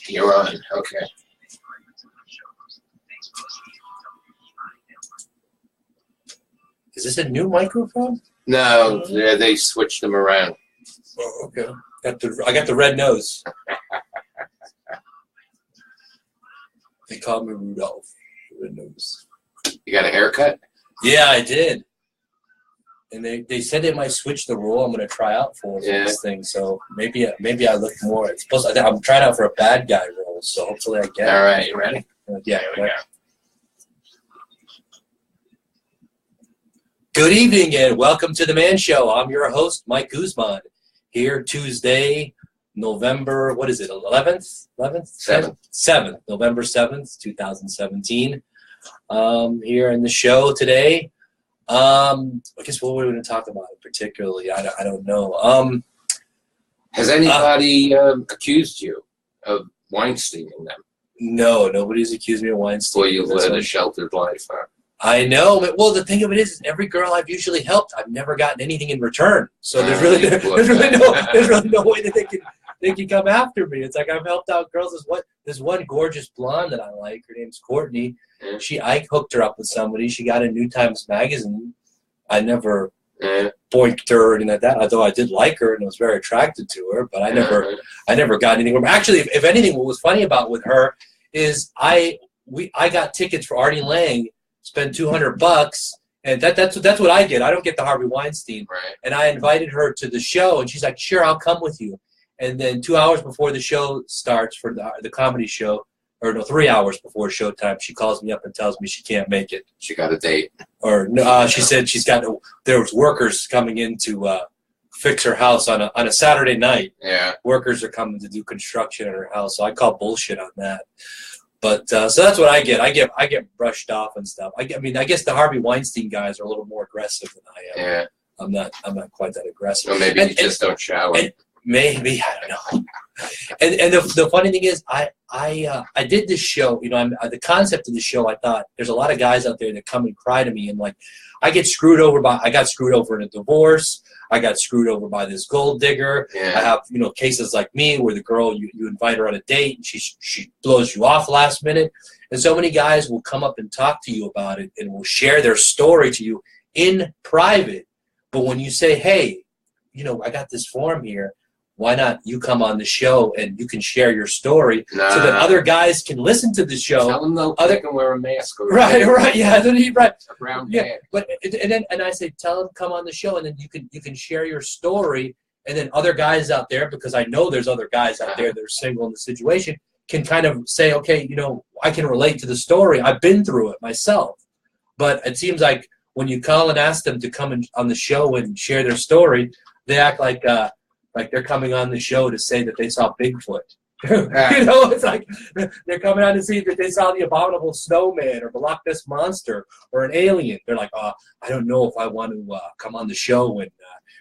You're on. Okay. Is this a new microphone? No, they switched them around. Oh, okay. I got the red nose. They call me Rudolph. Red nose. You got a haircut? Yeah, I did. And they said they might switch the role I'm going to try out for this thing. So maybe I look more. I'm trying out for a bad guy role, so hopefully I get it. All right, you ready? Yeah, here we go. Good evening and welcome to The Man Show. I'm your host, Mike Guzman. Here Tuesday, November, what is it, 11th? 11th? 7th, November 7th, 2017. Here in the show today. I guess what we're going to talk about particularly, I don't know. Has anybody accused you of Weinsteining them? No, nobody's accused me of Weinstein. Well, you've led a sheltered life, huh? I know. Well, the thing of it is, every girl I've usually helped, I've never gotten anything in return. So there's really no way that they can come after me. It's like I've helped out girls. There's one gorgeous blonde that I like. Her name's Courtney. I hooked her up with somebody. She got in New Times Magazine. I never boinked her or anything like that, although I did like her and was very attracted to her, but I never got anything from her. Actually, if anything, what was funny about with her is I got tickets for Artie Lang, spent $200, and that's what I get. I don't get the Harvey Weinstein. Right. And I invited her to the show, and she's like, "Sure, I'll come with you." And then 2 hours before the show starts for the comedy show, or no, 3 hours before showtime, she calls me up and tells me she can't make it. She got a date. Or no, she said there was workers coming in to fix her house on a Saturday night. Yeah. Workers are coming to do construction in her house, so I call bullshit on that. But so that's what I get. I get brushed off and stuff. I guess the Harvey Weinstein guys are a little more aggressive than I am. Yeah. I'm not quite that aggressive. Or maybe you just don't shower. Maybe, I don't know. And the funny thing is, I did this show. You know, the concept of the show. I thought there's a lot of guys out there that come and cry to me, and like, I got screwed over in a divorce. I got screwed over by this gold digger. Yeah. I have, cases like me where the girl, you invite her on a date and she blows you off last minute. And so many guys will come up and talk to you about it and will share their story to you in private. But when you say, hey, I got this form here, why not you come on the show and you can share your story so that other guys can listen to the show. Tell them though, they can wear a mask. Right, yeah, right. A brown bag. But and I say, tell them come on the show, and then you can share your story, and then other guys out there, because I know there's other guys out there that are single in the situation, can kind of say, okay, I can relate to the story. I've been through it myself. But it seems like when you call and ask them to come on the show and share their story, they act like they're coming on the show to say that they saw Bigfoot. It's like they're coming on to see that they saw the abominable snowman or the Loch Ness monster or an alien. They're like, I don't know if I want to come on the show and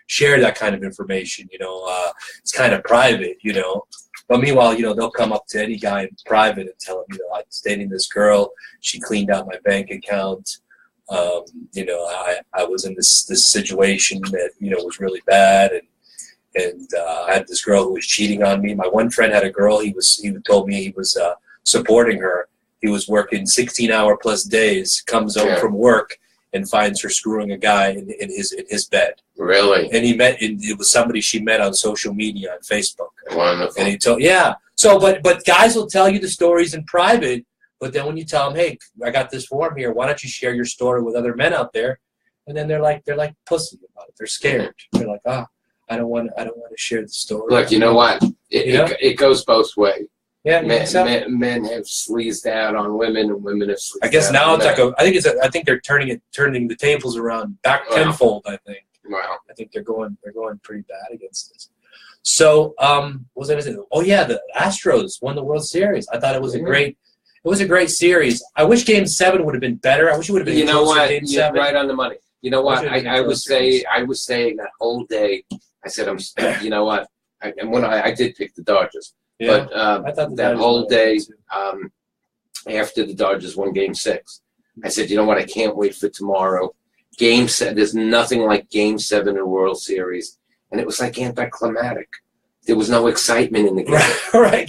share that kind of information. It's kind of private, But meanwhile, they'll come up to any guy in private and tell him, I was dating this girl. She cleaned out my bank account. I was in this situation that, was really bad. And I had this girl who was cheating on me. My one friend had a girl. He told me he was supporting her. He was working 16-hour plus days, comes home from work, and finds her screwing a guy in his bed. Really? And it was somebody she met on social media on Facebook. Wonderful. And he told, yeah. So, but guys will tell you the stories in private. But then when you tell them, hey, I got this form here, why don't you share your story with other men out there? And then they're like pussy about it. They're scared. They're like, I don't want to share the story. Look, you know what? It goes both ways. Yeah, men have sleazed out on women, and women have sleazed out. I guess now on it's like I think they're turning the tables around back tenfold. I think. Wow. I think they're going pretty bad against this. So, what was I going to say? Oh yeah, the Astros won the World Series. I thought it was a great series. I wish Game 7 would have been better. I wish it would have been. You know what? Game You're 7. right on the money. You know what? I was saying that whole day. I said, you know what? I did pick the Dodgers. Yeah, but I thought that whole day after the Dodgers won Game 6, I said, you know what? I can't wait for tomorrow. Game 7. There's nothing like Game 7 in the World Series, and it was like anticlimactic. there was no excitement in the game. Right.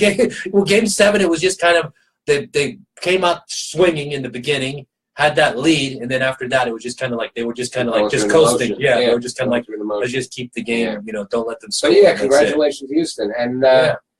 Game 7, it was just kind of they came out swinging in the beginning, had that lead, and then after that, it was just kind of like they were just kind of like just coasting. Yeah, they were just kind of like, let's just keep the game. You know, don't let them score. But yeah, congratulations, Houston, and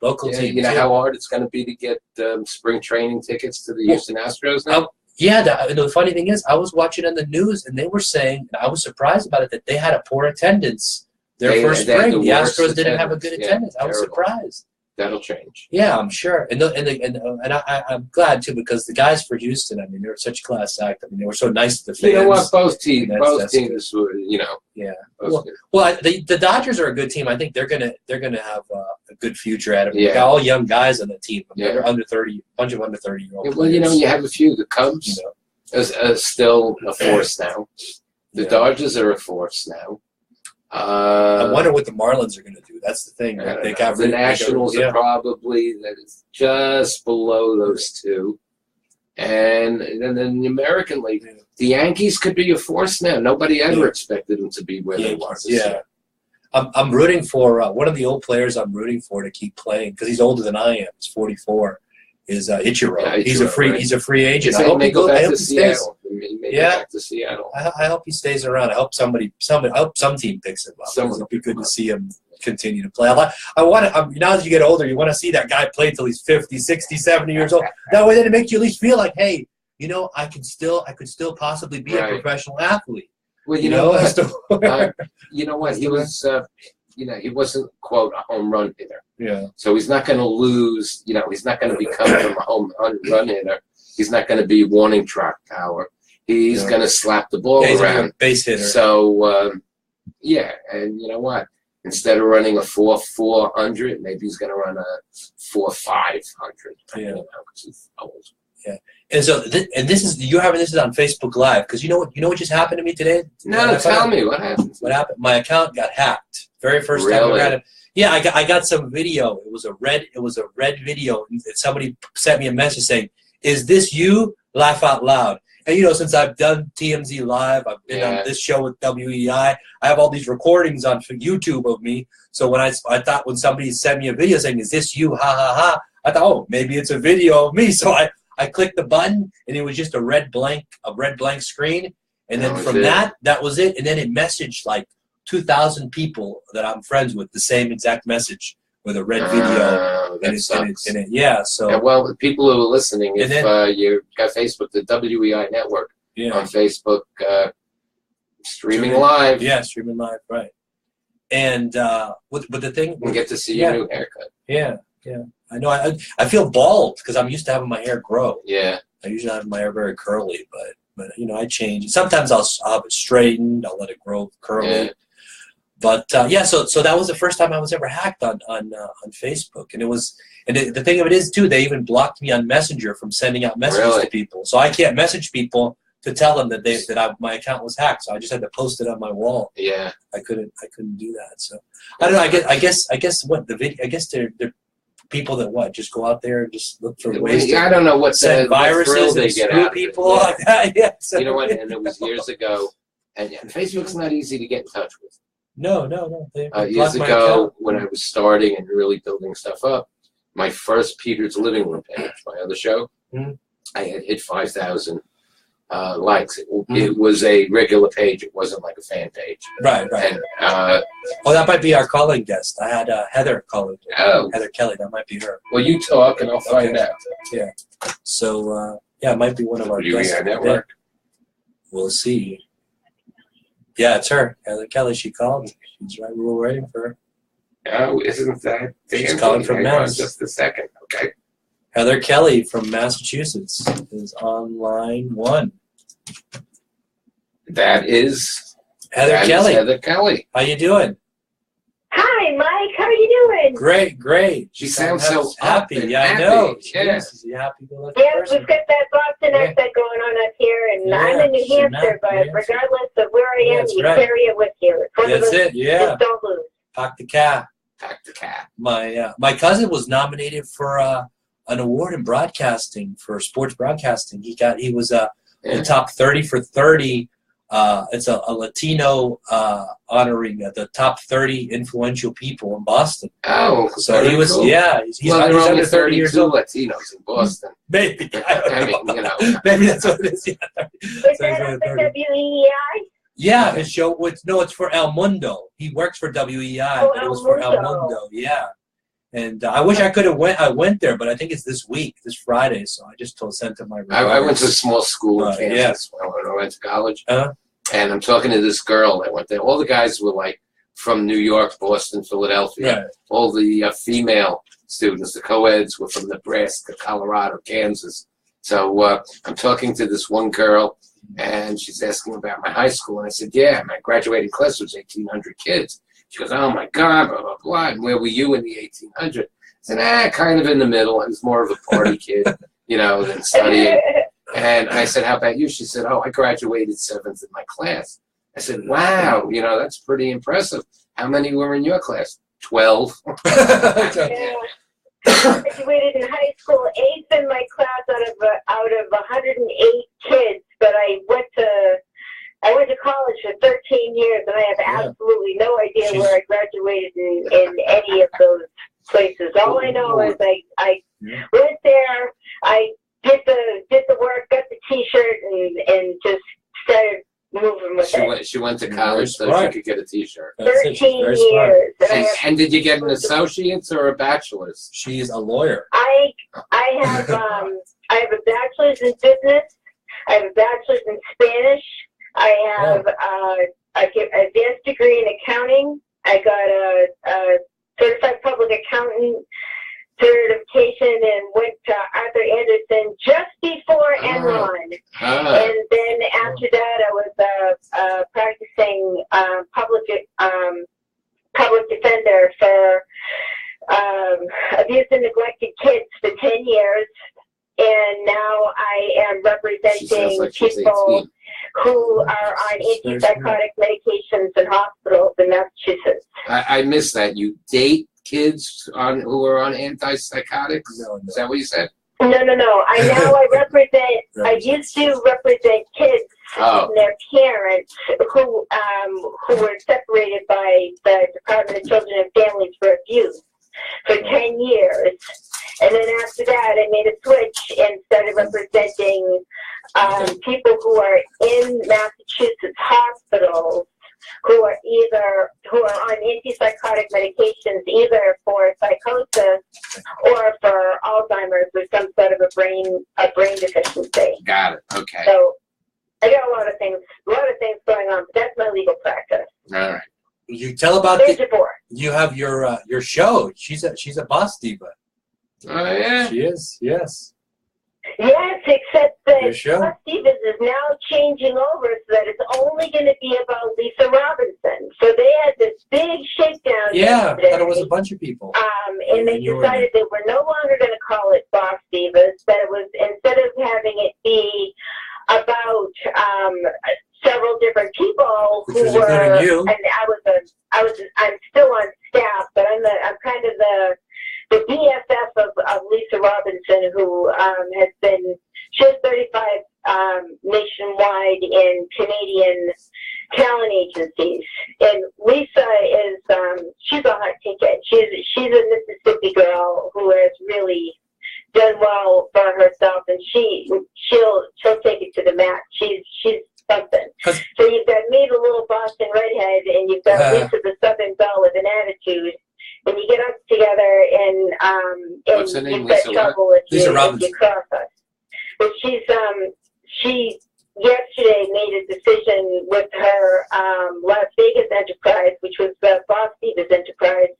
local team. You know how hard it's going to be to get spring training tickets to the Houston Astros now. Yeah, the funny thing is, I was watching on the news, and they were saying, and I was surprised about it, that they had a poor attendance their first spring. The Astros didn't have a good attendance. I was surprised. That'll change. Yeah, I'm sure, and I'm glad too, because the guys for Houston, I mean, they were such a class act. I mean, they were so nice to the fans. You know what? Both teams were, you know. Yeah. Well, the Dodgers are a good team. I think they're gonna have a good future at them. Yeah. They got all young guys on the team. I mean, they're under 30, bunch of under 30-year-old. Yeah, well, you know, you have a few. The Cubs are still a force now. The Dodgers are a force now. I wonder what the Marlins are going to do. That's the thing. Right? They got the Nationals are probably just below those two, and then the American League, the Yankees could be a force now. Nobody ever expected them to be where they were. Yeah, I'm rooting for one of the old players. I'm rooting for to keep playing because he's older than I am. He's 44. Is Ichiro? Yeah, he's a free agent. I hope he goes back to Seattle. Back to Seattle. I hope he stays around. I hope some team picks him up. It'd be good to see him continue to play. I want to. Now as you get older, you want to see that guy play till he's 50, 60, 70 years old. That way, then it makes you at least feel like, hey, you know, I could still possibly be a professional athlete. Well, you know what? He was. He wasn't, quote, a home run hitter. Yeah. So he's not going to lose, he's not going to become a home run hitter. He's not going to be warning track power. He's going to slap the ball around. Base hitter. So, and you know what? Instead of running a 4.400, maybe he's going to run a 4.500. Yeah. Because he's old. Yeah. And so, this is on Facebook Live because you know what just happened to me today? No, tell me what happened. What happened? My account got hacked. Very first time I got it. Yeah, I got some video. It was a red video. And somebody sent me a message saying, "Is this you?" Laugh out loud. And since I've done TMZ Live, I've been on this show with WEI. I have all these recordings on YouTube of me. So when I thought when somebody sent me a video saying, "Is this you?" Ha ha ha. I thought, oh, maybe it's a video of me. So I clicked the button, and it was just a red blank screen. And then from that was it. And then it messaged like 2,000 people that I'm friends with the same exact message with a red video. Well, the people who are listening, if you got Facebook, the WEI network on Facebook, streaming live. Yeah, streaming live, right. And but the thing, we get to see your new haircut. Yeah. I know. I feel bald because I'm used to having my hair grow. Yeah. I usually have my hair very curly, but I change. Sometimes I'll have it straightened. I'll let it grow curly. Yeah. But so that was the first time I was ever hacked on Facebook, and the thing of it is too, they even blocked me on Messenger from sending out messages to people. So I can't message people to tell them that my account was hacked. So I just had to post it on my wall. Yeah, I couldn't do that. So I don't know. I guess what the video. I guess they're people that just go out there and just look for ways to I don't know what send viruses and screw people like that. Yeah. So, you know what? And it was years ago, and Facebook's not easy to get in touch with. No. Years ago, when I was starting and really building stuff up, my first Peter's Living Room page, my other show, I had hit 5,000 likes. It was a regular page. It wasn't like a fan page. Right. And, that might be our calling guest. I had Heather calling. Oh. Heather Kelly. That might be her. Well, you talk, and I'll find out. Yeah. So, it might be one of our guests. Network. We'll see. Yeah, it's her. Heather Kelly, she called. She's right. We were waiting for her. Oh, isn't that? She's calling from Mass. Just a second. Okay. Heather Kelly from Massachusetts is on line 1. That is Heather Kelly. Heather Kelly. How you doing? Hi, Mike. How are you doing? Great. She sounds so happy. Yeah, I know. Yes. She's a happy-go-lucky we've got that Boston accent going on up here, and I'm in New Hampshire, but regardless of where I am, you carry it with you. That's it. Yeah. Just don't lose. Pack the cat. My cousin was nominated for an award in broadcasting for sports broadcasting. He was the top 30 for 30 It's a Latino honoring the top 30 influential people in Boston. Oh, so he was, cool. Yeah. He's there are under 30 years old. Latinos in Boston. Maybe. I mean, you know. Maybe that's what it is. Yeah. Is that at the WEI? Yeah, his show. It's for El Mundo. He works for WEI, but it was for El Mundo. Yeah. And I wish I could have went. I went there, but I think it's this week, this Friday. So I just sent him my. I went to a small school in Kansas when I went to college, and I'm talking to this girl that went there. All the guys were like from New York, Boston, Philadelphia. Right. All the female students, the co-eds, were from Nebraska, Colorado, Kansas. So I'm talking to this one girl, and she's asking about my high school, and I said, "Yeah, my graduating class was 1,800 kids." She goes, "Oh my God, blah, blah, blah. And where were you in the 1800s?" I said, kind of in the middle. I was more of a party kid, you know, than studying. And I said, "How about you?" She said, "Oh, I graduated 7th in my class." I said, "Wow, you know, that's pretty impressive. How many were in your class?" 12. Yeah. I graduated in high school 8th in my class out of 108 kids, but I went to college for 13 years, and I have absolutely no idea where I graduated in any of those places. All I know is I went there, I did the work, got the T-shirt, and just started moving with it. She went to college so she could get a T-shirt. 13 years. And did you get an associate's or a bachelor's? She's a lawyer. I have a bachelor's in business. I have a bachelor's in Spanish. I have an advanced degree in accounting. I got a certified public accountant certification and went to Arthur Anderson just before Enron. And then after that, I was practicing public defender for abused and neglected kids for 10 years. And now I am representing people who are on antipsychotic medications in hospitals in Massachusetts. I missed that. You date kids who are on antipsychotics? No. Is that what you said? No. I used to represent kids and their parents who were separated by the Department of Children and Families for abuse for 10 years. And then after that, I made a switch and started representing people who are in Massachusetts hospitals who are on antipsychotic medications, either for psychosis or for Alzheimer's or some sort of a brain deficiency. Got it. Okay. So I got a lot of things going on, but that's my legal practice. All right. You tell about you have your show. She's a boss diva. Oh yeah. She is. Yes. Yes, except that Boss Divas is now changing over so that it's only going to be about Lisa Robinson. So they had this big shakedown. Yeah, I thought it was a bunch of people. And they decided that we're no longer going to call it Boss Divas, that it was, instead of having it be about several different people who were, you. and I'm still on staff, but I'm kind of the BFF of Lisa Robinson, who has been, she has 35 nationwide in Canadian talent agencies. And Lisa is, she's a hot ticket. She's a Mississippi girl who has really done well for herself, and she'll take it to the max. She's something. So you've got me, the little Boston redhead, and you've got Lisa, the Southern belle with an attitude. When you get us together and what's her name? you get trouble if you cross us. But she yesterday made a decision with her Las Vegas enterprise, which was the Boss Divas enterprise,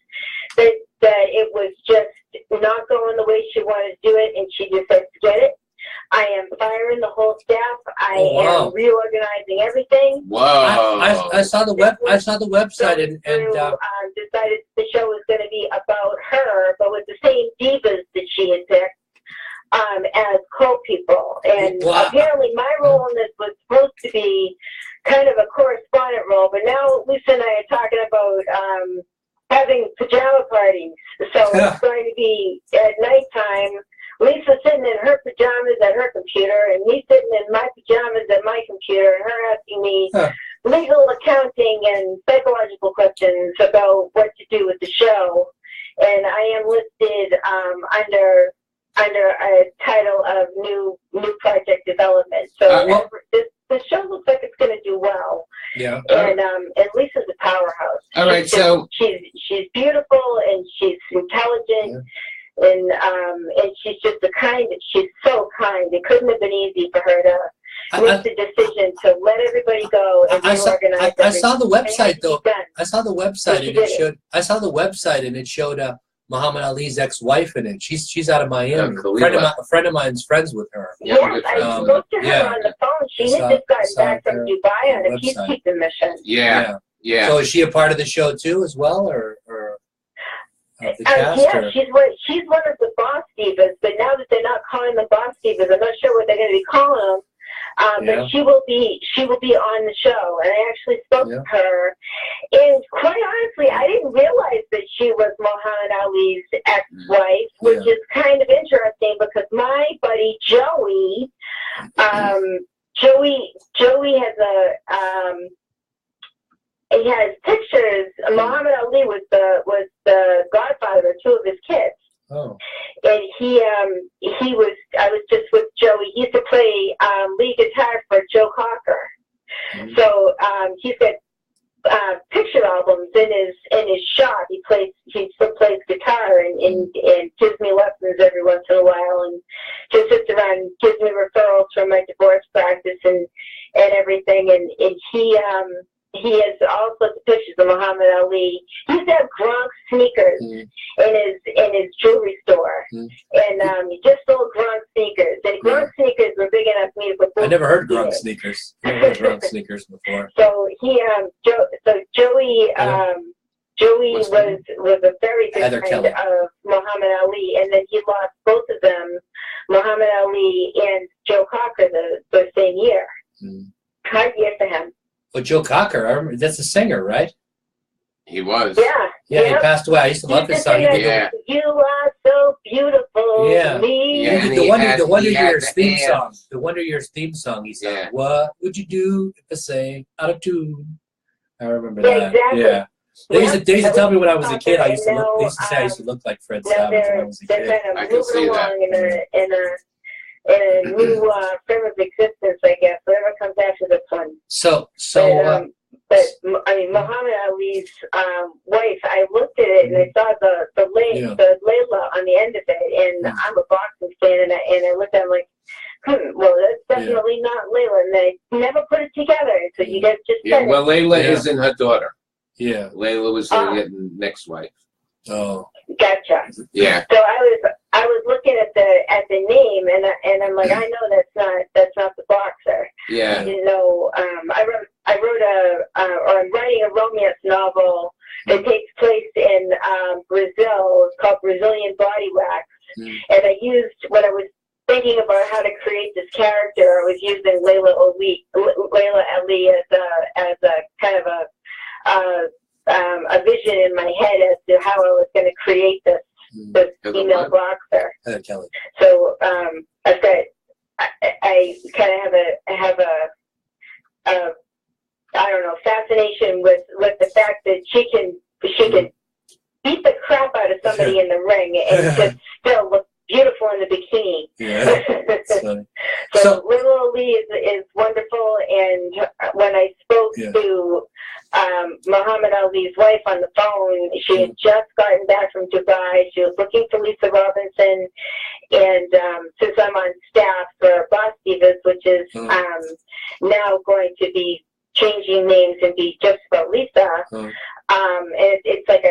that it was just not going the way she wanted to do it, and she just said, forget it. I am firing the whole staff. I am reorganizing everything. Wow! I saw the website and decided the show was going to be about her, but with the same divas that she had picked as co-people. And apparently, my role in this was supposed to be kind of a correspondent role, but now Lisa and I are talking about having pajama parties. So it's going to be at nighttime. Lisa sitting in her pajamas at her computer, and me sitting in my pajamas at my computer, and her asking me me legal, accounting, and psychological questions about what to do with the show. And I am listed under a title of new project development. So the show looks like it's going to do well. Yeah. And Lisa's a powerhouse. All right, so she's beautiful and she's intelligent. Yeah. And she's just she's so kind. It couldn't have been easy for her to make the decision to let everybody go and reorganize. I saw the website though. I saw the website and it showed. I saw the website and it showed Muhammad Ali's ex-wife in it. She's out of Miami. A friend of mine's friends with her. Yes, I spoke to her on the phone. She had just gotten back from Dubai on a peacekeeping mission. Yeah. So is she a part of the show too, as well, or the cast? Yeah, or? She's one of the boss divas. But now that they're not calling them boss divas, I'm not sure what they're going to be calling them. But she will be on the show, and I actually spoke to her. And quite honestly, I didn't realize that she was Muhammad Ali's ex-wife, which is kind of interesting because my buddy Joey has he has pictures. Muhammad Ali was the godfather of two of his kids. Oh. And I was just with Joey. He used to play lead guitar for Joe Cocker. Mm-hmm. So he's got picture albums in his shop. He still plays guitar and gives me lessons every once in a while, and just sits around and gives me referrals from my divorce practice and everything. And he has all sorts of pictures of Muhammad Ali. He used to have Gronk sneakers in his jewelry store, and he just sold Gronk sneakers. And Gronk sneakers were big enough for me to put. I never heard Gronk sneakers. I never heard Gronk sneakers before. So Joey was a very good friend of Muhammad Ali, and then he lost both of them, Muhammad Ali and Joe Cocker, the same year. Hard year for him. But Joe Cocker, that's a singer, right? He was. Yeah, he passed away. I used to love his song. You are so beautiful. Yeah. The Wonder Years theme hands. song. The Wonder Years theme song. He said, "What would you do if I sang out of tune?" I remember that. Exactly. Yeah. They used to tell me when I was a kid. They used to say I used to look like Fred Savage when I was a kid. I can see that. In a new frame of existence, I guess. Whatever comes after this one. But I mean, Muhammad Ali's wife. I looked at it and I saw the Layla on the end of it, and I'm a boxing fan, and I looked at it like, well, that's definitely not Layla, and they never put it together. So you guys just said well, Layla isn't her daughter. Yeah, Layla was the next wife. Oh, gotcha. Yeah. So I was looking at the name, and I'm like, I know that's not the boxer. Yeah. You know, I'm writing a romance novel that takes place in Brazil. It's called Brazilian Body Wax, and I used when I was thinking about how to create this character, I was using Layla Ali as a kind of a vision in my head as to how I was going to create this female boxer. Kelly. So I've got I kind of have a I don't know, fascination with the fact that she can beat the crap out of somebody in the ring and just still look beautiful in the bikini. Yeah. So Layla Ali is wonderful, and when I spoke to Muhammad Ali's wife on the phone, she had just gotten back from Dubai. She was looking for Lisa Robinson, and since I'm on staff for Boss Divas, which is now going to be changing names and be just about Lisa, and it's like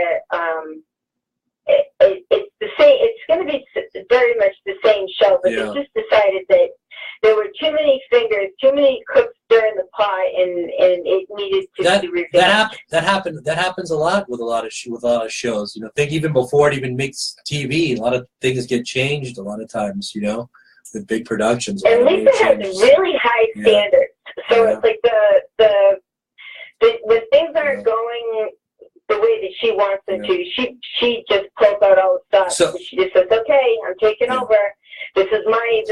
it's the same. It's going to be very much the same show, but they just decided that there were too many fingers, too many cooks stirring the pot, and it needed to be revamped. That happens a lot with a lot of shows. You know, think even before it even makes TV, a lot of things get changed a lot of times. You know, with big productions. And Lisa has really high standards, so it's like the when things aren't going the way that she wants them to, she just pulls out all the stuff. So she just says, "Okay, I'm taking over. This is my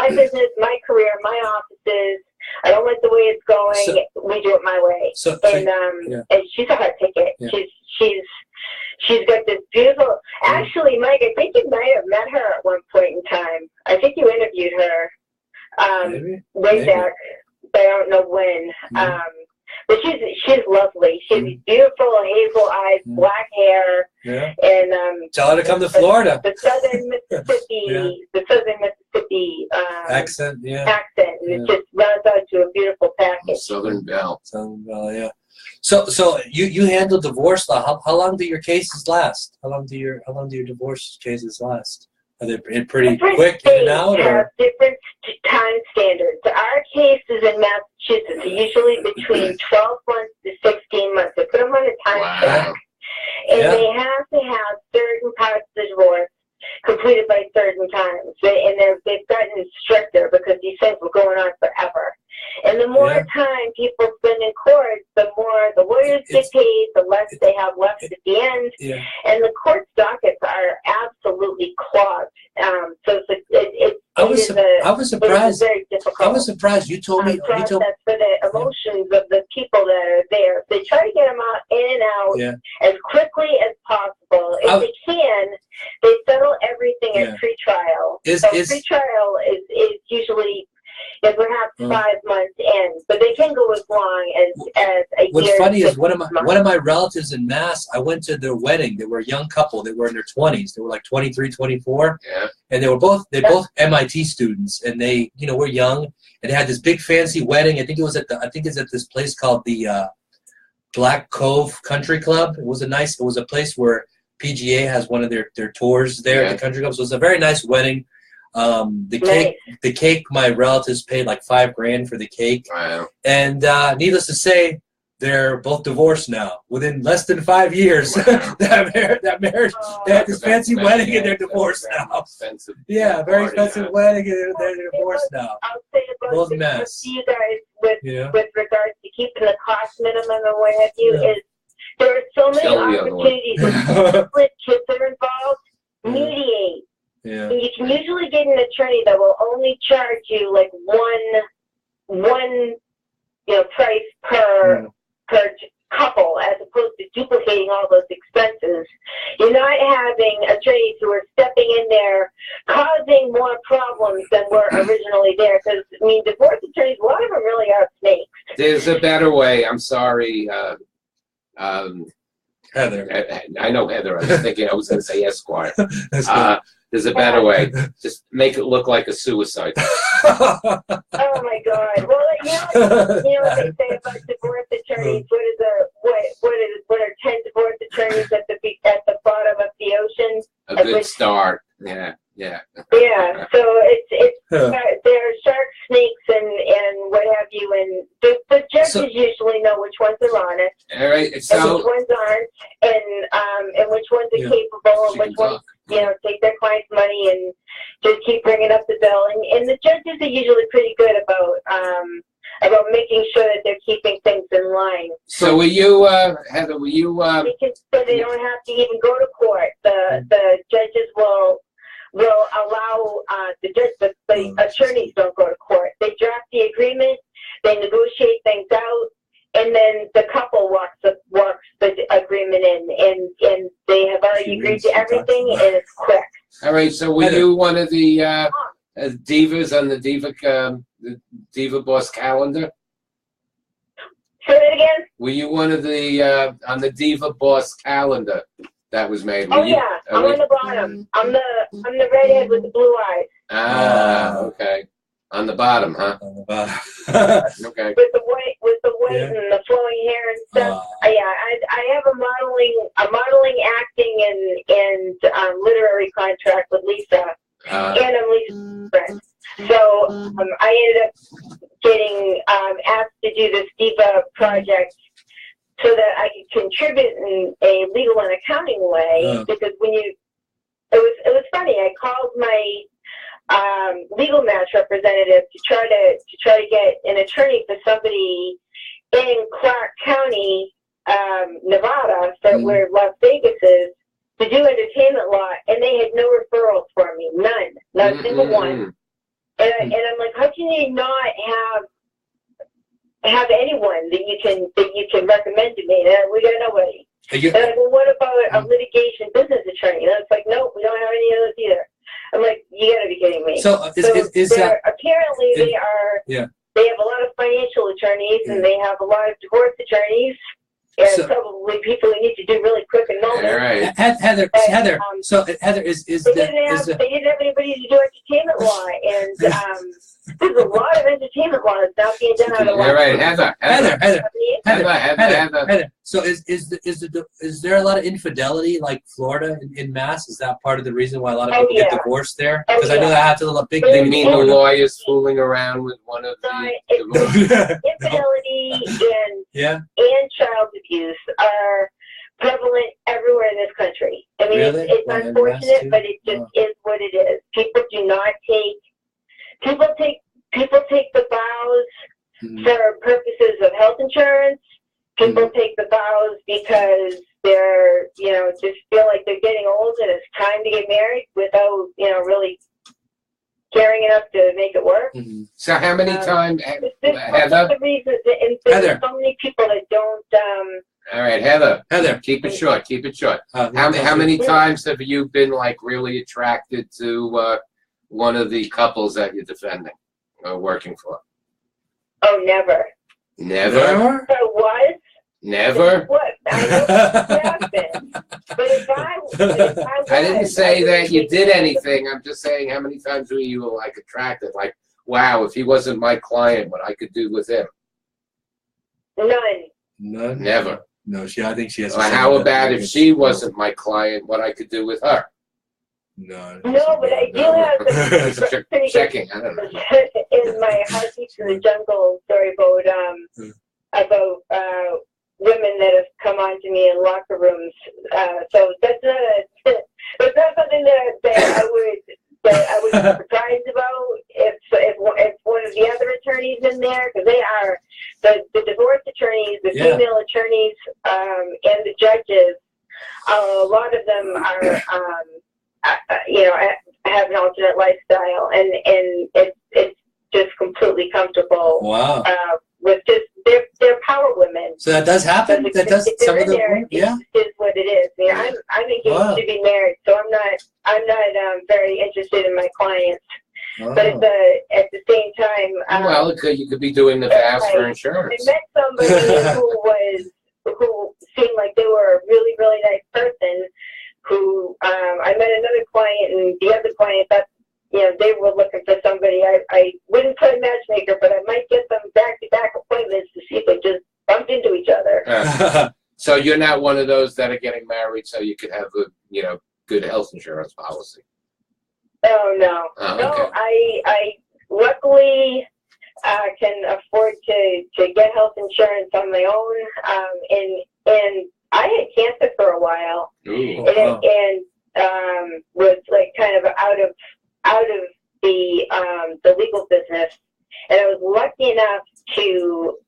business, my career, my offices. I don't like the way it's going. We do it my way. And she's a hot ticket. Yeah. She's got this beautiful. Actually, Mike, I think you might have met her at one point in time. I think you interviewed her way back, but I don't know when. But she's lovely. She has beautiful hazel eyes, black hair, and tell her to come to Florida. The southern Mississippi accent, accent, and it just runs out to a beautiful package. Southern Belle, yeah. So you handle divorce law. How long do your cases last? How long do your divorce cases last? Are they pretty quick in and out? Have different time standards. Our cases in Massachusetts are usually between 12 months to 16 months. They put them on a time track, and they have to have certain parts of the divorce completed by certain times. They've gotten stricter because these things were going on forever. And the more time people spend in court, the more the lawyers get paid, the less they have left at the end. Yeah. And the court dockets are absolutely clogged. So I was surprised. Very difficult. I was surprised. You told me. Process for the emotions of the people that are there. They try to get them out in and out as quickly as possible. If they can, they settle everything at pretrial. Pretrial is usually perhaps 5 months in, but they can go as long as a year. What's funny is one of my relatives in Mass, I went to their wedding. They were a young couple. They were in their 20s. They were like 23, 24. Yeah. And they're both MIT students, and they were young, and they had this big fancy wedding. I think it's at this place called the Black Cove Country Club. It was a place where PGA has one of their tours there at the country club. So it was a very nice wedding. The cake, my relatives paid like $5,000 for the cake. Wow. And needless to say, they're both divorced now. Within less than 5 years, that marriage, they had this fancy wedding and they're divorced now. Very expensive wedding and they're divorced now. I'll say about Both mess. You guys with regards to keeping the cost minimum and what have you is there are so many opportunities when kids are involved. Mediate. Yeah. And you can usually get an attorney that will only charge you like one price per couple, as opposed to duplicating all those expenses. You're not having attorneys who are stepping in there causing more problems than were originally there. Because divorce attorneys, a lot of them really are snakes. There's a better way. I'm sorry. Heather. I know Heather. I was thinking I was going to say Esquire. There's a better way. Just make it look like a suicide. Oh my God! Well, you know what they say about divorce attorneys. What are 10 divorce attorneys at the bottom of the ocean? A good start. Yeah. Yeah. So it's there are shark snakes and what have you, and the judges usually know which ones are honest. All right. And which ones aren't, and which ones are capable, and which ones take their client's money and just keep bringing up the bill. And the judges are usually pretty good about making sure that they're keeping things in line. So were you, Heather? Were you? So they don't have to even go to court. The judges will allow the attorneys don't go to court. They draft the agreement, they negotiate things out, and then the couple walks the agreement in, and they have already agreed to everything, and it's quick. All right. So were you one of the divas on the Diva Boss calendar? Say it again. Were you one of the on the Diva Boss calendar that was made? I'm on the bottom. I'm the redhead with the blue eyes. Okay. On the bottom, huh? On the bottom. Okay. With the weight and the flowing hair and stuff. I have a modeling, acting, and literary contract with Lisa, and I'm Lisa's friend. So I ended up getting asked to do this Diva project so that I could contribute in a legal and accounting way. Because it was funny. I called my legal match representative to try to get an attorney for somebody in Clark County, Nevada, where Las Vegas is, to do entertainment law, and they had no referrals for me, none, not a single one. And I'm like, how can you not have have anyone that you can recommend to me. And we got nobody. And I'm like, well, what about a litigation business attorney? And it's like, no, we don't have any of those either. I'm like, you got to be kidding me. So is that apparently they are? Yeah. They have a lot of financial attorneys, and they have a lot of divorce attorneys. And probably people who need to do really quick and moment. All right. Heather. So Heather they didn't have anybody to do entertainment law, and there's a lot of entertainment law that's not being done out of All right, Heather. So is there a lot of infidelity like Florida in Mass? Is that part of the reason why a lot of people get divorced there? Because I know that happens a big thing. You mean the lawyers fooling around with one of the infidelity and child abuse are prevalent everywhere in this country. I mean, it's unfortunate, but it just is what it is. People do not take. People take the vows for purposes of health insurance. People take the vows because they're, just feel like they're getting old and it's time to get married without, really caring enough to make it work. So how many times, Heather? The reasons, and there's so many people that don't. All right, Heather, keep it short. How many times have you been like really attracted to one of the couples that you're defending or working for? Oh, never. Never? So was? Never? What? I know it happened. But if I didn't say that you did anything. I'm just saying how many times were you like attracted? Like, wow, if he wasn't my client, what I could do with him? None. Never. No, I think she has. Well, how about if she wasn't my client, what I could do with her? No, but I do have some pretty checking. I don't know. In my Heartbeats in the Jungle story about women that have come on to me in locker rooms. So that's not something that I would be surprised about if one of the other attorneys in there, because they are the divorce attorneys, the female attorneys, and the judges. A lot of them are. Have an alternate lifestyle, and it's just completely comfortable. Wow. With just they're power women. So that does happen. That does some of the is what it is. I mean, I'm engaged to be married, so I'm not very interested in my clients. But at the same time, well, you could be doing the vows for insurance. I met somebody who seemed like they were a really, really nice person. Who I met another client, and the other client thought, they were looking for somebody. I wouldn't play matchmaker, but I might get them back-to-back appointments to see if they just bumped into each other. So you're not one of those that are getting married so you could have a good health insurance policy. Oh no, no. I luckily can afford to get health insurance on my own, and I had cancer for a while, and was like kind of out of the legal business, and I was lucky enough to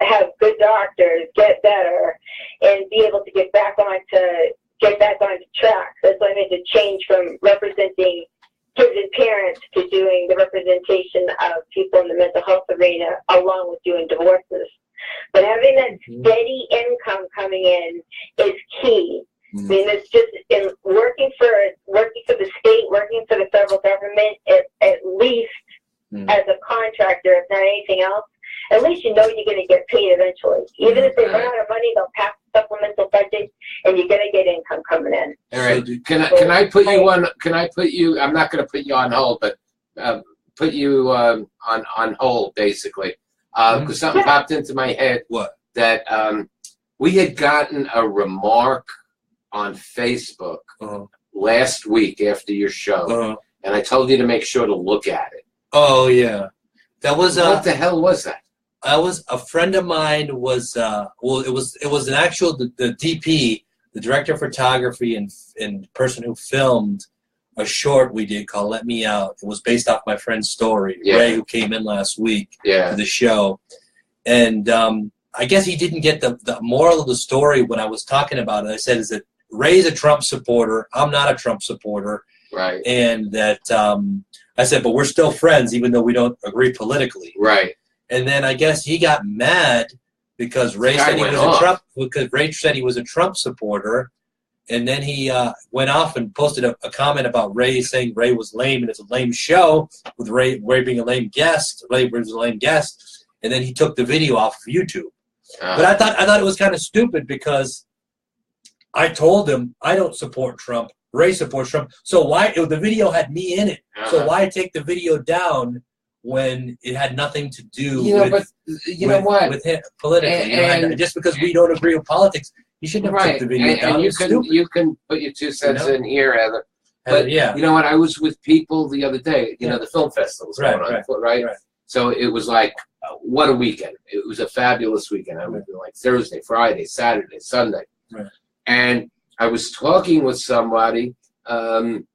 have good doctors, get better, and be able to get back onto track. That's why I made the change from representing kids and parents to doing the representation of people in the mental health arena, along with doing divorces. But having that steady income coming in is key. I mean, it's just in working for the state, working for the federal government, at least as a contractor, if not anything else. At least you're going to get paid eventually. Even if they run out of money, they'll pass a supplemental budget, and you're going to get income coming in. All right. Can I put you on? Can I put you? I'm not going to put you on hold, but put you on hold basically. Because something popped into my head. What? That we had gotten a remark on Facebook last week after your show, and I told you to make sure to look at it. Oh yeah, that was what the hell was that? I was a friend of mine was it was an actual the DP, the director of photography and person who filmed a short we did called Let Me Out. It was based off my friend's story, Ray, who came in last week to the show. And I guess he didn't get the moral of the story when I was talking about it. I said, is that Ray's a Trump supporter. I'm not a Trump supporter. Right. And that I said, but we're still friends even though we don't agree politically. Right. and then I guess he got mad because Ray said he was a Trump supporter, and then he went off and posted a comment about Ray saying Ray was lame and it's a lame show with Ray being a lame guest. Ray was a lame guest, and then he took the video off of YouTube. But I thought it was kind of stupid because I told him I don't support Trump. Ray supports Trump. So why the video had me in it? So why take the video down when it had nothing to do with him politically? Just because we don't agree with politics, you shouldn't have took the video down. And you can put your 2 cents in here, Heather. But you know what? I was with people the other day. You know, the film festival was going on, right? So it was like, what a weekend! It was a fabulous weekend. I went like Thursday, Friday, Saturday, Sunday. And I was talking with somebody that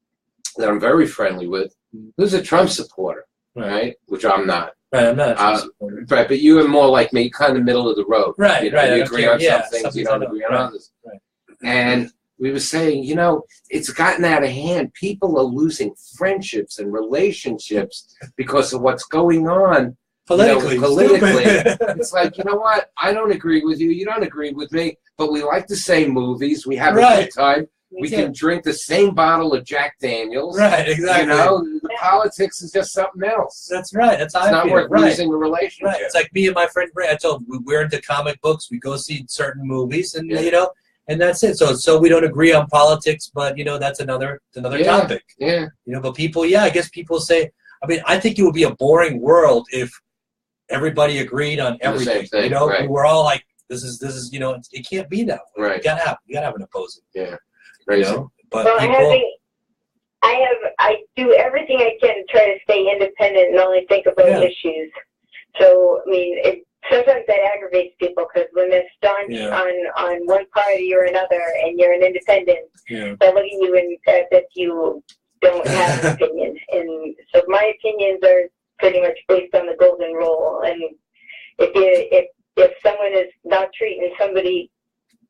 I'm very friendly with, who's a Trump supporter, right? Which I'm not. Right, I'm not a Trump supporter. Right, but you are more like me, kind of middle of the road. Right, you know, right. You agree on some things, some you don't agree on others. Right. And we were saying, you know, it's gotten out of hand. People are losing friendships and relationships because of what's going on. Politically. It's like, you know what? I don't agree with you. You don't agree with me. But we like the same movies. We have a good time. We can drink the same bottle of Jack Daniels. Right, exactly. You know, the politics is just something else. That's right. That's how I feel. It's not worth losing a relationship. Right. It's like me and my friend Ray. I told him we're into comic books. We go see certain movies, and you know, and that's it. So we don't agree on politics, but you know, that's another topic. Yeah. You know, but people, I guess people say. I mean, I think it would be a boring world if everybody agreed on everything. You know, we're all like, this is, you know, it can't be that way. Right. You gotta have an opposing. Yeah. You know? But well, people, I do everything I can to try to stay independent and only think about issues. So I mean, sometimes that aggravates people because when they're staunch on one party or another, and you're an independent, they look at you as if you don't have an opinion. And so my opinions are pretty much based on the golden rule. And if someone is not treating somebody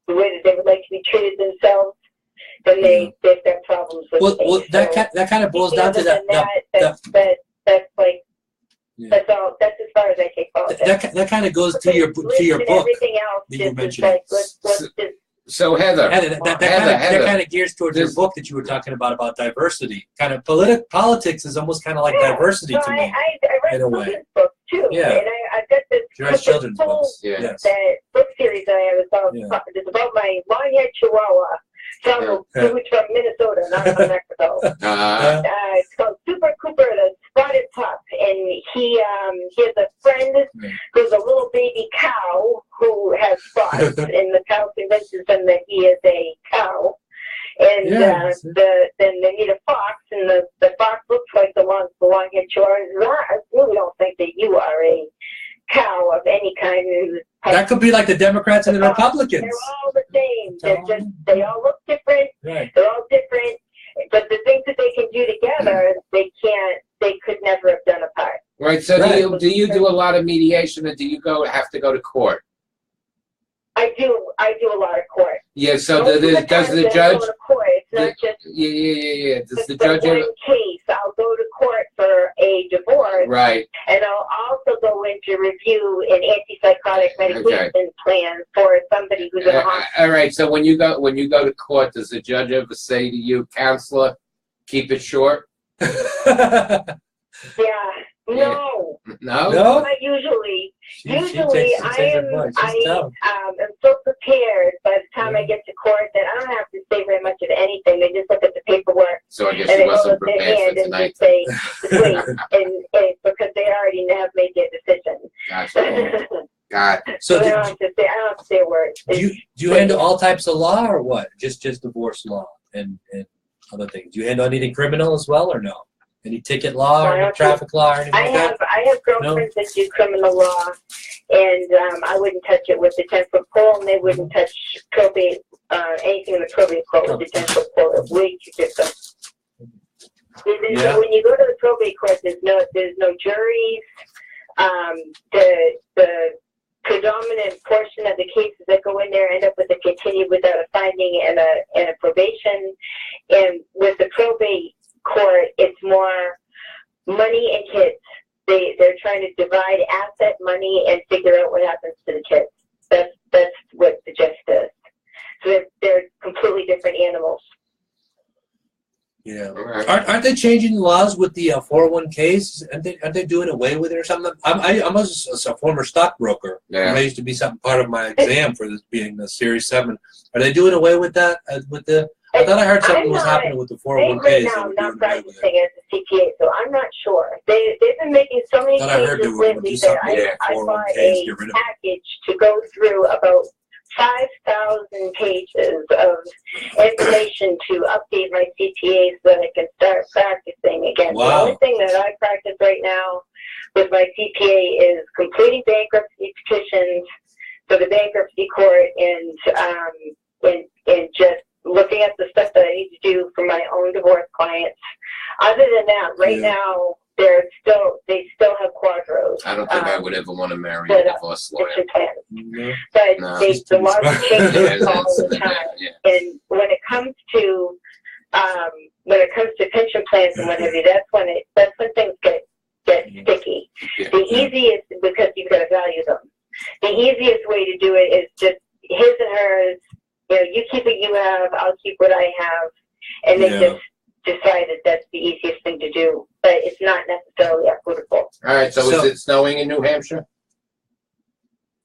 the way that they would like to be treated themselves, then they've got problems with well, that kind of boils down to that. That's like that's all. That's as far as I take politics. That kind of goes to your book. Everything else that you mentioned. Like, let's just. So Heather, that kind of gears towards your book that you were talking about diversity. Kind of politics is almost kind of like diversity to me. I read children's books too. Yeah. And I've got this children's books. That book series that I was about. It's about my long-haired Chihuahua. Who's from Minnesota, not from Mexico. It's called Super Cooper, the Spotted Pup, and he has a friend who's a little baby cow who has spots, and the cow convinces him that he is a cow. And then they meet a fox, and the fox looks like the long-haired Chihuahua. I really don't think that you are a cow of any kind. That could be like the Democrats and the Republicans. They're all the same. They all look different. Right. They're all different. But the things that they can do together, they could never have done apart. Right. So do you do a lot of mediation, or do you have to go to court? I do a lot of court. Yeah. So does the judge? Go to court. It's not just. Yeah. Does the judge? In case I'll go to court for a divorce. Right. And I'll also go in to review an antipsychotic medication plan for somebody who's in a hospital. All right. So when you go to court, does the judge ever say to you, counselor, keep it short? No. No? Not usually. Usually I am so prepared by the time I get to court that I don't have to say very much of anything. They just look at the paperwork. So I guess you wasn't prepared for tonight. And say, and because they already have made their decision. Gotcha. Got it. So I don't have to say a word. Do you handle all types of law or what? Just divorce law and other things. Do you handle anything criminal as well or no? Any ticket law or traffic law or anything like that? I have girlfriends that do criminal law, and I wouldn't touch it with the 10-foot pole, and they wouldn't touch probate, anything in the probate court with the 10-foot pole. It's way too different. When you go to the probate court, there's no juries. The predominant portion of the cases that go in there end up with a continued without a finding and a probation. And with the probate court, it's more money and kids. they're trying to divide asset, money, and figure out what happens to the kids. That's what the gist is. So they're completely different animals. Yeah. Aren't they changing the laws with the 401ks? Aren't they doing away with it or something? I'm a former stockbroker. Yeah. That used to be something part of my exam for this being the Series 7. Are they doing away with that? I thought I heard something was happening with the 401ks. Right now, I'm not practicing as a CPA, so I'm not sure. They've been making so many changes lately that I bought a package to go through about 5,000 pages of information to update my CPA so that I can start practicing again. Wow. The only thing that I practice right now with my CPA is completing bankruptcy petitions for the bankruptcy court and just looking at the stuff that I need to do for my own divorce clients. Other than that, right now, they still have quadros. I don't think I would ever want to marry a divorce lawyer. Mm-hmm. But the laws are changing all the time. Yeah. And when it comes to pension plans and what have you, that's when things get sticky. Yeah. The easiest, because you've got to value them. The easiest way to do it is just his and hers. You know, you keep what you have, I'll keep what I have, and they just decide that that's the easiest thing to do. But it's not necessarily equitable. All right, so is it snowing in New Hampshire?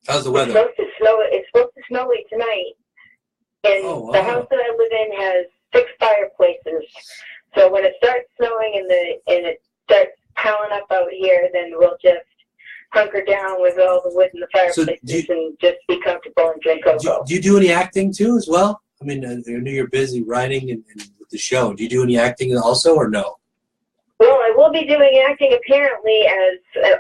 How's the weather? It's supposed to snow late tonight. And the house that I live in has 6 fireplaces. So when it starts snowing and it starts piling up out here, then we'll just hunker down with all the wood in the fireplaces and just be comfortable and drink cocoa. Do you do any acting too as well? I mean, I know you're busy writing and with the show. Do you do any acting also or no? Well, I will be doing acting apparently as a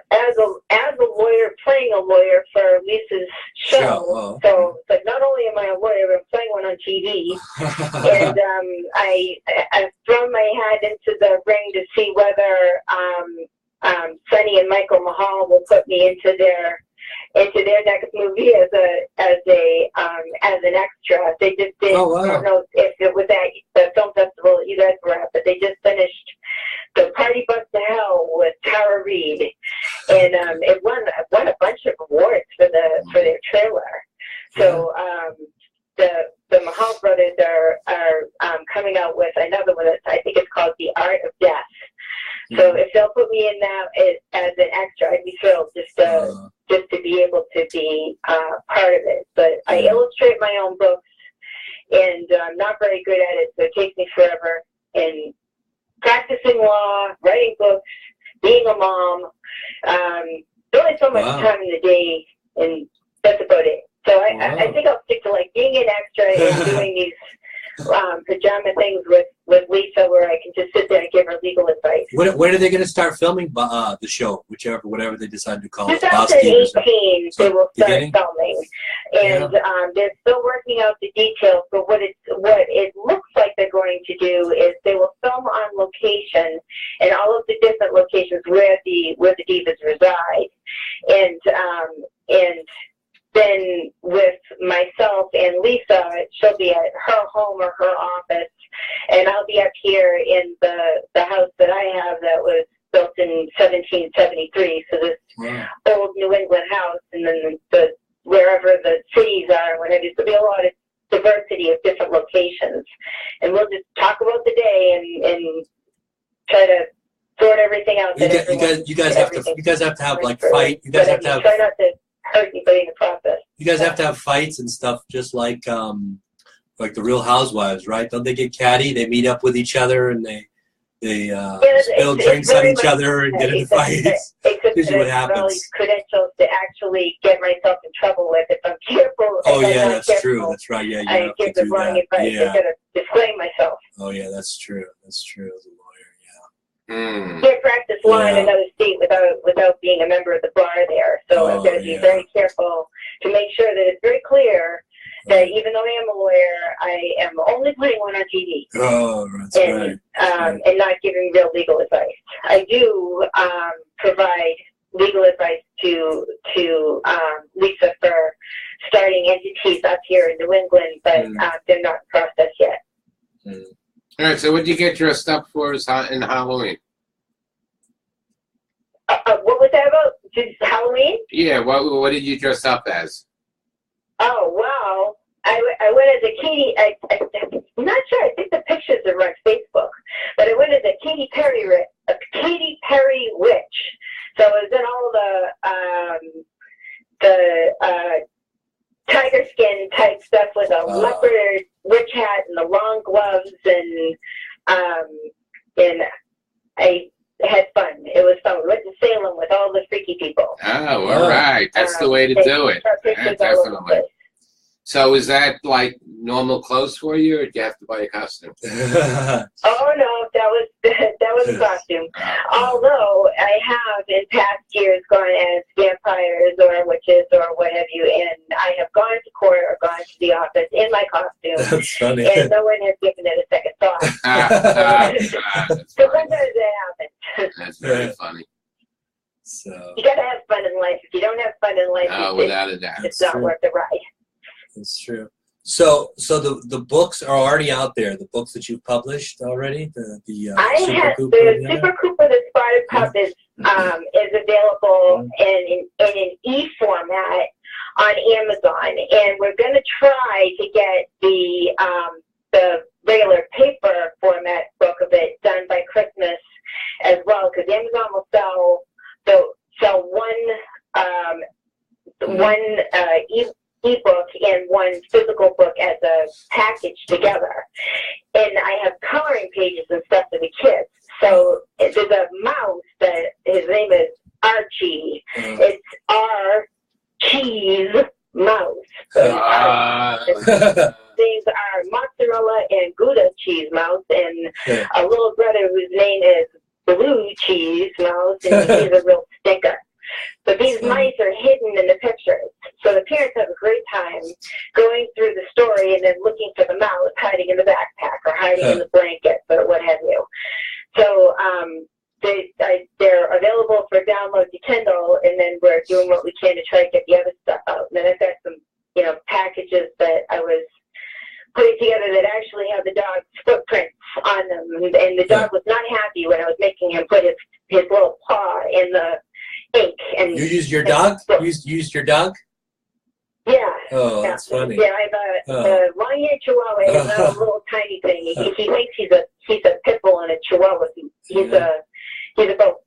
lawyer, playing a lawyer for Lisa's show. Oh. So, but not only am I a lawyer, but I'm playing one on TV. And I've thrown my hat into the ring to see whether Sonny and Michael Mahal will put me into their next movie as an extra. They just did. Oh, wow. I don't know if it was at the film festival that you guys were at, but they just finished The Party Bus to Hell with Tara Reid, and it won a bunch of awards for their trailer. So the Mahal brothers are coming out with another one that I think it's called The Art of Death. So if they'll put me in that as an extra, I'd be thrilled just to be able to be part of it. But I illustrate my own books, and I'm not very good at it, so it takes me forever. And practicing law, writing books, being a mom, there's only so much time in the day, and that's about it. So I think I'll stick to like being an extra and doing these pajama things with Lisa, where I can just sit there and give her legal advice. When are they going to start filming the show, whatever they decide to call it? 2018, they will start filming, and they're still working out the details. But what it looks like they're going to do is they will film on location, and all of the different locations where the divas reside, and then with myself and Lisa, she'll be at her home or her office, and I'll be up here in the house that I have that was built in 1773. So this old New England house, and then wherever the cities are, whatever. So there'll be a lot of diversity of different locations, and we'll just talk about the day and try to sort everything out. You guys have to have like fight. You guys have to have. Try not to hurt anybody in the process. You guys have to have fights and stuff, just like the Real Housewives, right? Don't they get catty? They meet up with each other and they spill drinks on each other and get into fights. Usually what happens. All these credentials to actually get myself in trouble with if I'm careful. Oh yeah, that's true. That's right. Yeah, you have to do that. Yeah. I gotta disclaim myself. Oh yeah, that's true. That's true. As a lawyer, you can't practice law in another state without being a member of the bar there. So I've got to be very careful to make sure that it's very clear that even though I am a lawyer, I am only playing one on TV. Oh, that's right. And not giving real legal advice. I do provide legal advice to Lisa for starting entities up here in New England, but they're not in process yet. All right, so what did you get dressed up for in Halloween? What was that about? Just Halloween? Yeah. What did you dress up as? Oh, wow. I went as a Katy. I'm not sure. I think the pictures are on Facebook. But I went as a Katy Perry witch. So I was in all the tiger skin type stuff with a leopard witch hat and the long gloves, and I had fun. It was fun. We went to Salem with all the freaky people. Oh, all right. That's the way to do it. Yeah, definitely. So is that like normal clothes for you, or do you have to buy a costume? Oh no, that was a costume. Although I have in past years gone as vampires or witches or what have you, and I have gone to court or gone to the office in my costume. That's funny. And no one has given it a second thought. So sometimes it happens. That's very funny. So you gotta have fun in life. If you don't have fun in life, without a doubt, it's not worth the ride. That's true. So the books are already out there. The books that you've published already. The Super Cooper, the Spotted Pup is available in an e-format on Amazon, and we're going to try to get the regular paper format book of it done by Christmas as well, because Amazon will sell one ebook and one physical book as a package together. And I have coloring pages and stuff for the kids. So there's a mouse that his name is Archie. It's Cheese Mouse. So names are Mozzarella and Gouda Cheese Mouse, and a little brother whose name is Blue Cheese Mouse, and he's a real stinker. But these mice are hidden in the pictures. So the parents have a great time going through the story and then looking for the mouse hiding in the backpack or hiding in the blankets or what have you. So they're available for download to Kindle, and then we're doing what we can to try to get the other stuff out. And then I've got some, packages that I was putting together that actually have the dog's footprints on them. And the dog was not happy when I was making him put his little paw in the ink. And you used your dog? You used your dog? Yeah. Oh, that's funny. Yeah, I have a long-haired Chihuahua. He's not a little tiny thing. He thinks he's a pit bull and a Chihuahua. He's about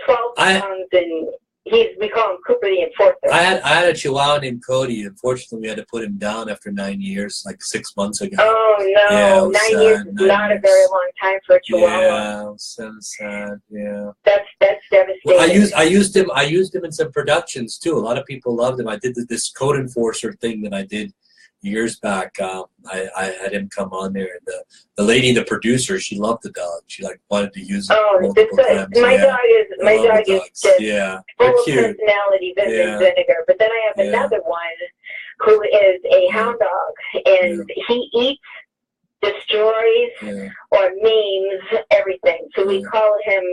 12 pounds, and we call him Cooper the Enforcer. I had a Chihuahua named Cody. Unfortunately, we had to put him down after 9 years, like 6 months ago. Oh no, yeah, 9 years is not a very long time for a Chihuahua. Yeah, it was so sad. Yeah. That's devastating. Well, I used him in some productions too. A lot of people loved him. I did this Code Enforcer thing that I did years back. I had him come on there, and the lady, the producer, she loved the dog. She wanted to use it multiple times. My dog is just full of cute. personality, vinegar. But then I have another one who is a hound dog, and he eats, destroys, or maims everything. So we call him.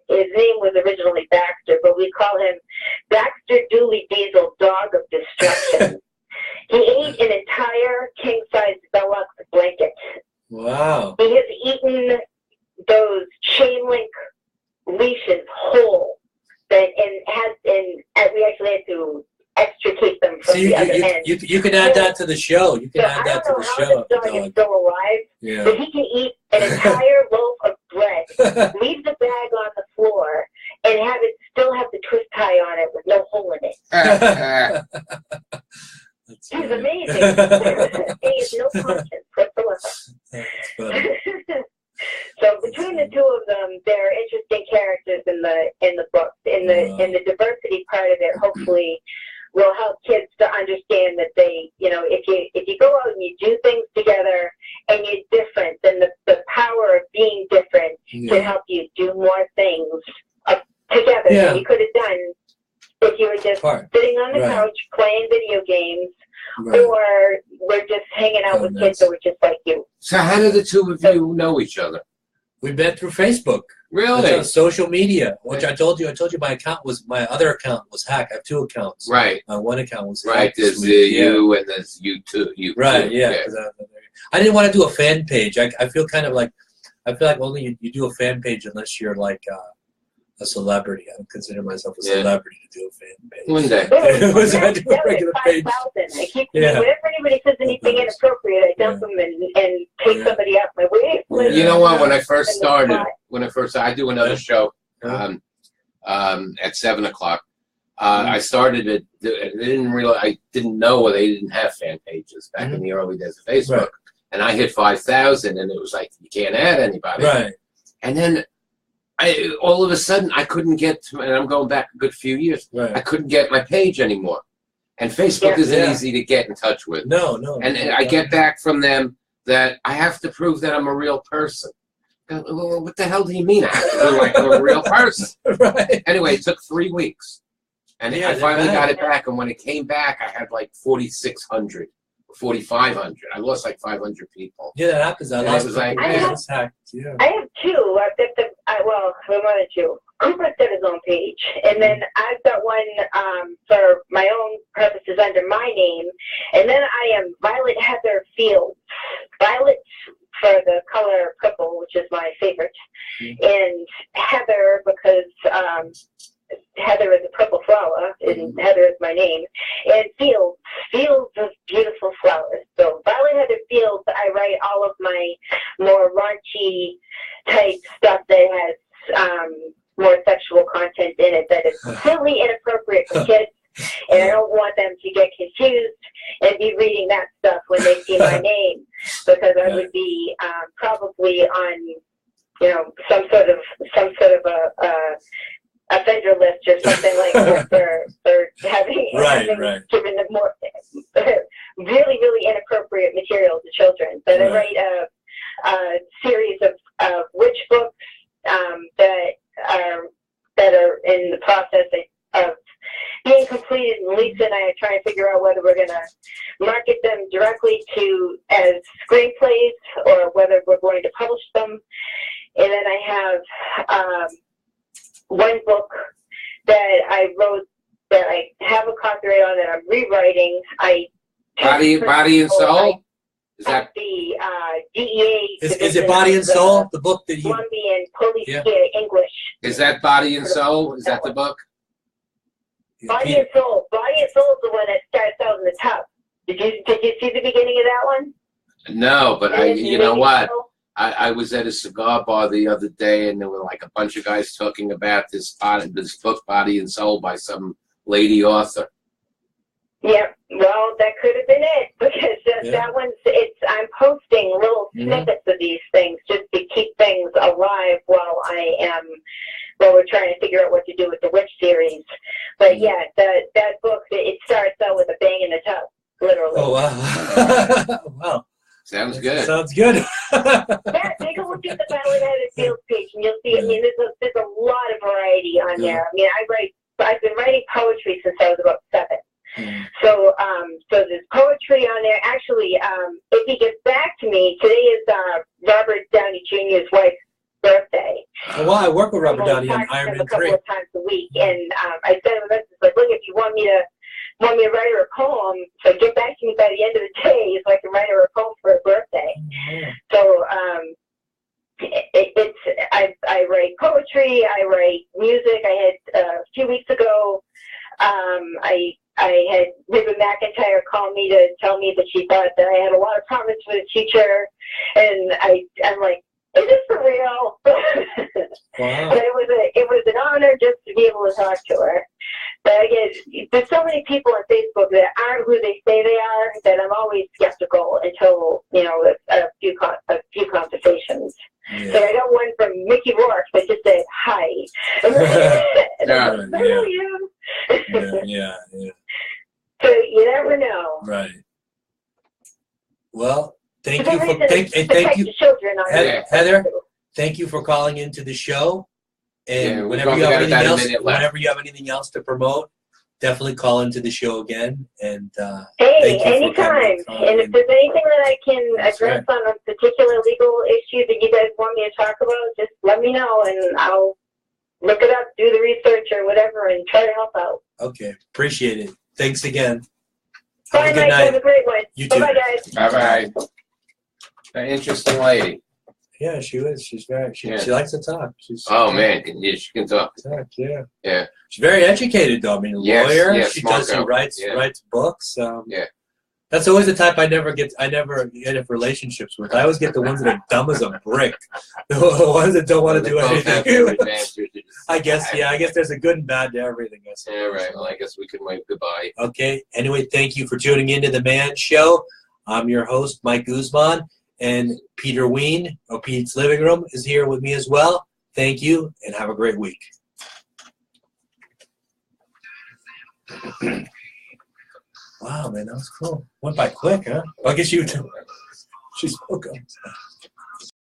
His name was originally Baxter, but we call him Baxter Dooley Diesel, Dog of Destruction. He ate an entire king-size Velux blanket. Wow. He has eaten those chain link leashes whole, and we actually had to extricate them from the other end. You can add that to the show. You can add that to the show. I don't know how this dog is still alive, but he can eat an entire loaf of bread, leave the bag on the floor, and still have the twist tie on it with no hole in it. He's amazing. He has no conscience whatsoever. That's funny. So between the two of them, they're interesting characters in the book. In the diversity part of it, hopefully, will help kids to understand that they, if you go out and you do things together and you're different, then the power of being different can help you do more things together than you could have done if you were just sitting on the couch playing video games, or we're just hanging out with kids that were just like you. So how do the two of you know each other? We met through Facebook. Really? Social media, which I told you my other account was hacked. I have two accounts. Right. My one account was hacked. Right, there's you and there's you too. Right, yeah. I didn't want to do a fan page. I feel like only you do a fan page unless you're like a celebrity. I don't consider myself a celebrity to do a fan page. One day. I do a regular page. 5,000. I keep whenever anybody says anything inappropriate, I dump them and take somebody off my way. You know what? When I first started, I do another show at 7 o'clock. I started it. I didn't know they didn't have fan pages back in the early days of Facebook. Right. And I hit 5,000, and it was like, you can't add anybody. Right. And then all of a sudden, I couldn't get to, and I'm going back a good few years, I couldn't get my page anymore. And Facebook isn't easy to get in touch with. No. And I get back from them that I have to prove that I'm a real person. Well, what the hell do you mean I have to look like I'm a real person? Right. Anyway, it took 3 weeks. And I finally got it back. And when it came back, I had like 4,600. 4,500. I lost like 500 people. Yeah, that happens. I have two. Well, one or two. Cooper set his own page, and then I've got one for my own purposes under my name, and then I am Violet Heather Fields. Violet for the color purple, which is my favorite, and Heather because Heather is a purple flower, and Heather is my name. And Fields of beautiful flowers. So Violet Heather Fields, I write all of my more raunchy type stuff that has more sexual content in it that is completely inappropriate for kids. And I don't want them to get confused and be reading that stuff when they see my name, because I would be probably on, some sort of a offender list or something like that for having given them more really, really inappropriate material to children. But I write a series of witch books that are in the process of being completed, and Lisa and I are trying to figure out whether we're going to market them directly as screenplays or whether we're going to publish them. And then I have one book that I wrote that I have a copyright on that I'm rewriting. Body and Soul? Is that the DEA? Is it Body and Soul? The book that you... Colombian Police English. Is that Body and Soul? Is that the book? Body and Soul. Body and Soul is the one that starts out in the top. Did you see the beginning of that one? No, but you know what? I was at a cigar bar the other day, and there were like a bunch of guys talking about this book, Body and Soul, by some lady author. Yeah, well, that could have been it, because that one's, I'm posting little snippets of these things just to keep things alive while we're trying to figure out what to do with the Witch series. But yeah, that book, it starts out with a bang in the tub, literally. Oh, wow. Wow. Sounds good. Sounds good. Take a look at the Violet Heather Fields page, and you'll see. I mean, there's a lot of variety on there. I mean, I've been writing poetry since I was about 7. So there's poetry on there. Actually, if he gets back to me, today is Robert Downey Jr.'s wife's birthday. Oh, wow, I work with Robert Downey on Iron Man 3 a couple of times a week, and I said to him, like, look, if you want me to write her a poem, so get back to me by the end of the day so I can write her a poem for her birthday. So I write poetry, I write music. I had a few weeks ago, I had Ribbon McIntyre call me to tell me that she thought that I had a lot of promise for the future, and I'm like, is this for real? Wow. But it was an honor just to be able to talk to her. But again, there's so many people on Facebook that aren't who they say they are that I'm always skeptical until a few conversations. Yeah. So I got one from Mickey Rourke that just said hi. Yeah. So you never know. Right. Well, thank you, Heather. Thank you for calling into the show. And whenever you have anything else to promote, definitely call into the show again. And hey, anytime. And if there's anything that I can address on a particular legal issue that you guys want me to talk about, just let me know, and I'll look it up, do the research or whatever, and try to help out. Okay, appreciate it. Thanks again. Bye, Mike. Have a great one. You too. Bye, guys. Bye-bye. An interesting lady. Yeah, she was. She's very. She Yeah. likes to talk. Man, yeah, she can talk. Yeah. Yeah. She's very educated, though. I mean, a lawyer. Yes, She smart does. She girl. writes Yeah. writes books. Yeah. That's always the type I never get into relationships with. I always get the ones that are dumb as a brick. The ones that don't want to do Both have anything. their advantages. I guess there's a good and bad to everything. I suppose. Yeah, right. Well, I guess we can wave goodbye. Okay. Anyway, thank you for tuning into The Man Show. I'm your host, Mike Guzman, and Peter Ween, or Pete's Living Room, is here with me as well. Thank you, and have a great week. Wow, man, that was cool. Went by quick, huh? I guess you too. She spoke up.